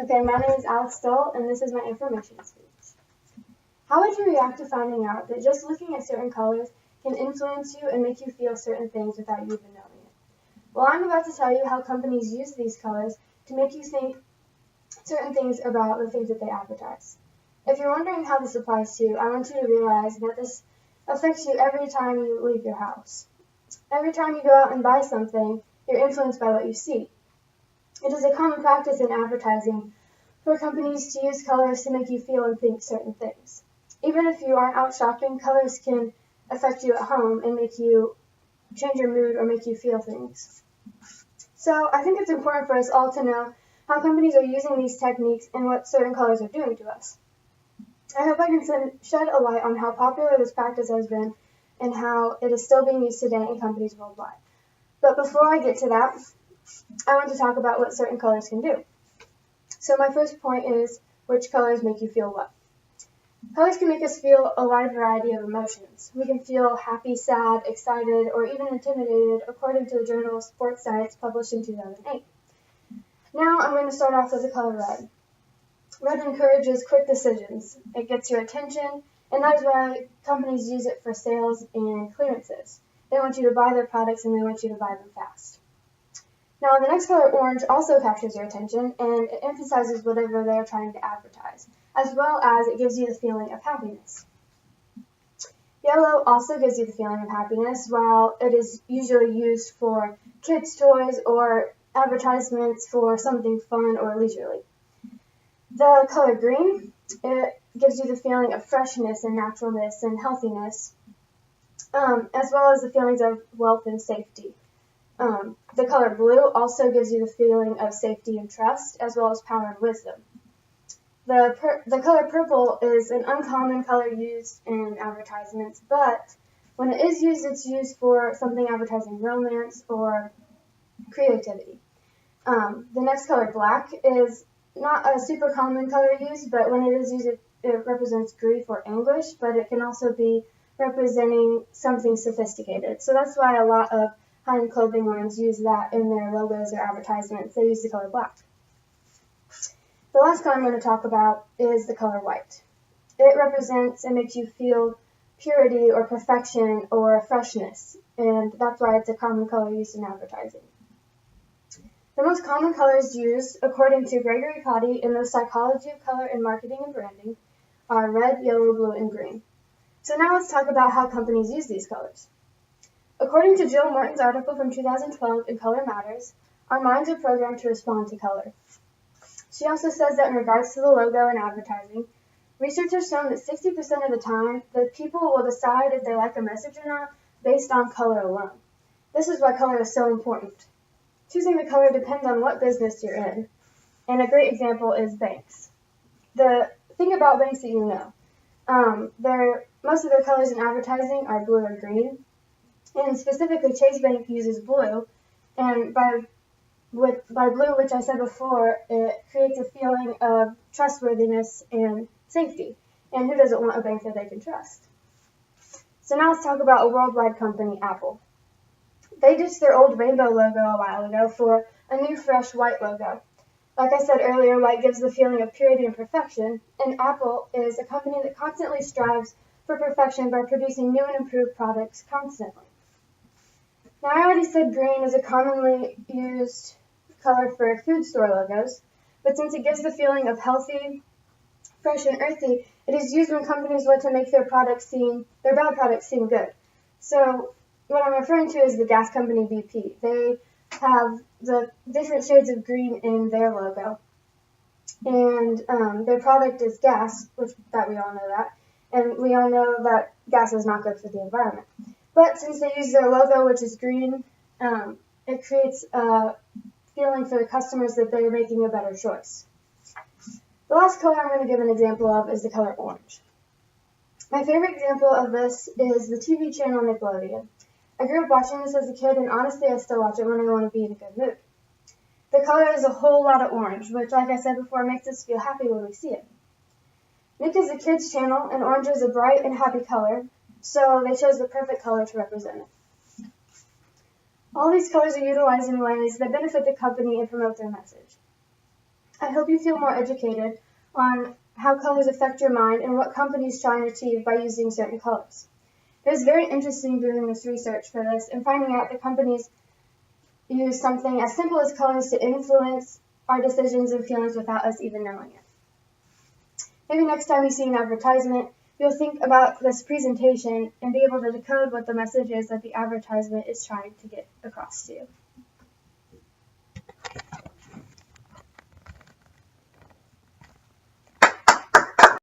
Okay, my name is Alex Stoll, and this is my information speech. How would you react to finding out that just looking at certain colors can influence you and make you feel certain things without you even knowing it? Well, I'm about to tell you how companies use these colors to make you think certain things about the things that they advertise. If you're wondering how this applies to you, I want you to realize that this affects you every time you leave your house. Every time you go out and buy something, you're influenced by what you see. It is a common practice in advertising for companies to use colors to make you feel and think certain things. Even if you aren't out shopping, colors can affect you at home and make you change your mood or make you feel things. So I think it's important for us all to know how companies are using these techniques and what certain colors are doing to us. I hope I can shed a light on how popular this practice has been and how it is still being used today in companies worldwide. But before I get to that, I want to talk about what certain colors can do. So my first point is which colors make you feel what. Colors can make us feel a wide variety of emotions. We can feel happy, sad, excited, or even intimidated according to the journal of Sports Science published in 2008. Now I'm going to start off with the color red. Red encourages quick decisions. It gets your attention, and that is why companies use it for sales and clearances. They want you to buy their products and they want you to buy them fast. Now, the next color, orange, also captures your attention, and it emphasizes whatever they're trying to advertise, as well as it gives you the feeling of happiness. Yellow also gives you the feeling of happiness, while it is usually used for kids' toys or advertisements for something fun or leisurely. The color green, it gives you the feeling of freshness and naturalness and healthiness, as well as the feelings of wealth and safety. The color blue also gives you the feeling of safety and trust, as well as power and wisdom. The color purple is an uncommon color used in advertisements, but when it is used, it's used for something advertising romance or creativity. The next color, black, is not a super common color used, but when it is used, it represents grief or anguish, but it can also be representing something sophisticated. So that's why a lot of high-end clothing lines use that in their logos or advertisements. They use the color black. The last color I'm going to talk about is the color white. It represents and makes you feel purity or perfection or freshness, and that's why it's a common color used in advertising. The most common colors used, according to Gregory Cotty in the Psychology of Color in Marketing and Branding, are red, yellow, blue, and green. So now let's talk about how companies use these colors. According to Jill Morton's article from 2012 in Color Matters, our minds are programmed to respond to color. She also says that in regards to the logo and advertising, research has shown that 60% of the time, the people will decide if they like a message or not based on color alone. This is why color is so important. Choosing the color depends on what business you're in, and a great example is banks. The thing about banks that you know, most of their colors in advertising are blue or green, and specifically Chase Bank uses blue, and by blue, which I said before, it creates a feeling of trustworthiness and safety, and who doesn't want a bank that they can trust? So now let's talk about a worldwide company, Apple. They ditched their old rainbow logo a while ago for a new fresh white logo. Like I said earlier, white gives the feeling of purity and perfection, and Apple is a company that constantly strives for perfection by producing new and improved products constantly. Now, I already said green is a commonly used color for food store logos, but since it gives the feeling of healthy, fresh, and earthy, it is used when companies want to make their bad products seem good. So what I'm referring to is the gas company BP. They have the different shades of green in their logo, and their product is gas, that we all know that, and we all know that gas is not good for the environment. But since they use their logo, which is green, it creates a feeling for the customers that they're making a better choice. The last color I'm going to give an example of is the color orange. My favorite example of this is the TV channel Nickelodeon. I grew up watching this as a kid, and honestly, I still watch it when I want to be in a good mood. The color is a whole lot of orange, which, like I said before, makes us feel happy when we see it. Nick is a kids' channel, and orange is a bright and happy color, so they chose the perfect color to represent it. All these colors are utilized in ways that benefit the company and promote their message. I hope you feel more educated on how colors affect your mind and what companies try and achieve by using certain colors. It was very interesting doing this research for this and finding out that companies use something as simple as colors to influence our decisions and feelings without us even knowing it. Maybe next time you see an advertisement, you'll think about this presentation and be able to decode what the message is that the advertisement is trying to get across to you.